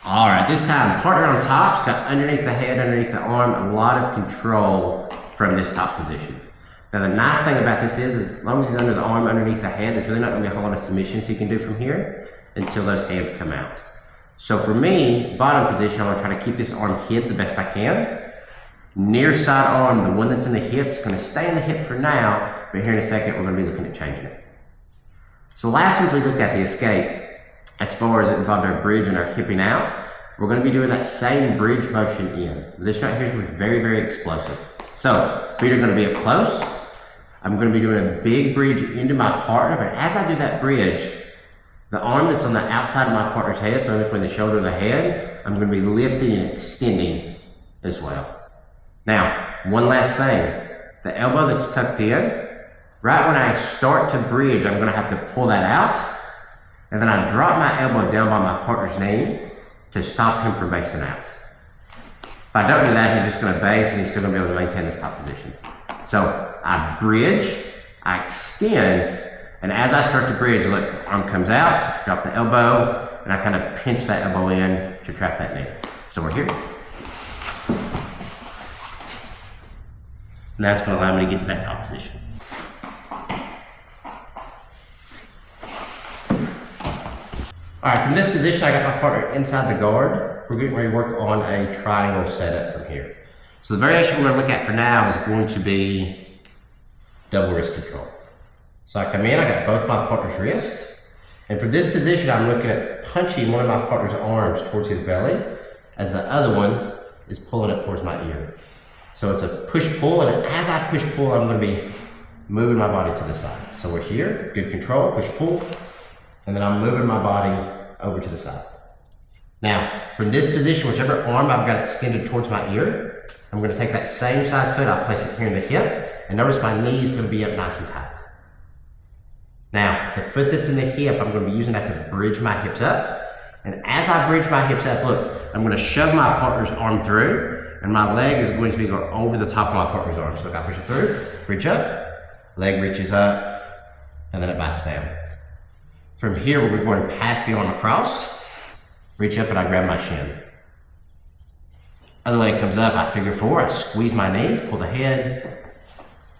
All right, this time, the partner on top's got underneath the head, underneath the arm, a lot of control from this top position. Now, the nice thing about this is as long as he's under the arm, underneath the head, there's really not gonna be a whole lot of submissions he can do from here until those hands come out. So for me, bottom position, I'm gonna try to keep this arm hid the best I can. Near side arm, the one that's in the hip, is gonna stay in the hip for now, but here in a second, we're gonna be looking at changing it. So last week we looked at the escape. As far as it involved our bridge and our hipping out, we're going to be doing that same bridge motion in. This right here is going to be very, very explosive. So, feet are going to be up close. I'm going to be doing a big bridge into my partner, but as I do that bridge, the arm that's on the outside of my partner's head, so between the shoulder and the head, I'm going to be lifting and extending as well. Now, one last thing. The elbow that's tucked in, right when I start to bridge, I'm going to have to pull that out. And then I drop my elbow down by my partner's knee to stop him from basing out. If I don't do that, he's just gonna base and he's still gonna be able to maintain this top position. So I bridge, I extend, and as I start to bridge, look, arm comes out, drop the elbow, and I kind of pinch that elbow in to trap that knee. So we're here. And that's gonna allow me to get to that top position. All right, from this position, I got my partner inside the guard. We're getting ready to work on a triangle setup from here. So the variation we're gonna look at for now is going to be double wrist control. So I come in, I got both my partner's wrists. And from this position, I'm looking at punching one of my partner's arms towards his belly as the other one is pulling it towards my ear. So it's a push-pull, and as I push-pull, I'm gonna be moving my body to the side. So we're here, good control, push-pull. And then I'm moving my body over to the side. Now, from this position, whichever arm I've got extended towards my ear, I'm gonna take that same side foot, I'll place it here in the hip, and notice my knee is gonna be up nice and tight. Now, the foot that's in the hip, I'm gonna be using that to bridge my hips up. And as I bridge my hips up, look, I'm gonna shove my partner's arm through, and my leg is going to be going over the top of my partner's arm. So look, I push it through, reach up, leg reaches up, and then it bites down. From here, we're going to pass the arm across, reach up and I grab my shin. Other leg comes up, I figure four, I squeeze my knees, pull the head,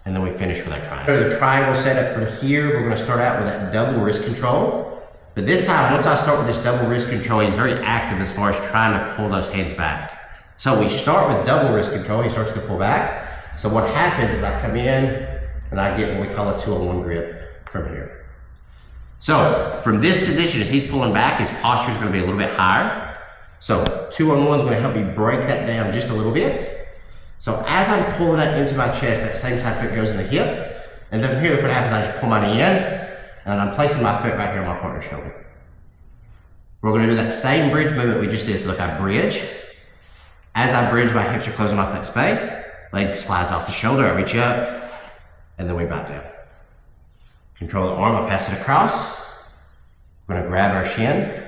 and then we finish with our triangle. So the triangle setup from here, we're gonna start out with that double wrist control. But this time, once I start with this double wrist control, he's very active as far as trying to pull those hands back. So we start with double wrist control, he starts to pull back. So what happens is I come in and I get what we call a 2-on-1 grip from here. So from this position, as he's pulling back, his posture is going to be a little bit higher. So 2-on-1 is going to help me break that down just a little bit. So as I'm pulling that into my chest, that same side foot goes in the hip. And then from here, look what happens. I just pull my knee in, and I'm placing my foot right here on my partner's shoulder. We're going to do that same bridge movement we just did. So look, I bridge. As I bridge, my hips are closing off that space. Leg slides off the shoulder. I reach up, and then we back down. Control the arm, I pass it across. We're gonna grab our shin,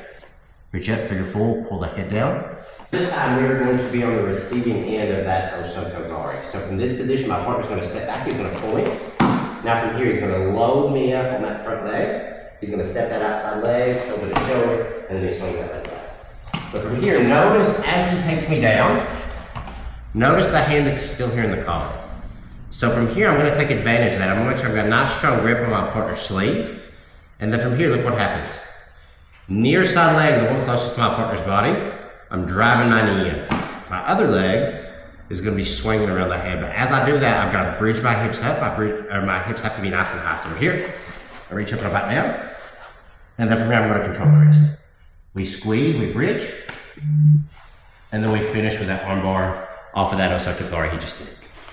reach up, figure four, pull the head down. This time we are going to be on the receiving end of that Osoto Gari. So from this position, my partner's gonna step back, he's gonna pull me. Now from here, he's gonna load me up on that front leg. He's gonna step that outside leg, shoulder to shoulder, and then he swings that leg back. But from here, notice as he takes me down, notice the hand that's still here in the collar. So from here, I'm going to take advantage of that. I'm going to make sure I've got a nice strong grip on my partner's sleeve. And then from here, look what happens. Near side leg, the one closest to my partner's body, I'm driving my knee in. My other leg is going to be swinging around the head. But as I do that, I've got to bridge my hips up. My hips have to be nice and high. So we're here, I reach up and I back down. And then from here, I'm going to control the wrist. We squeeze, we bridge, and then we finish with that arm bar off of that Osoto Gari he just did.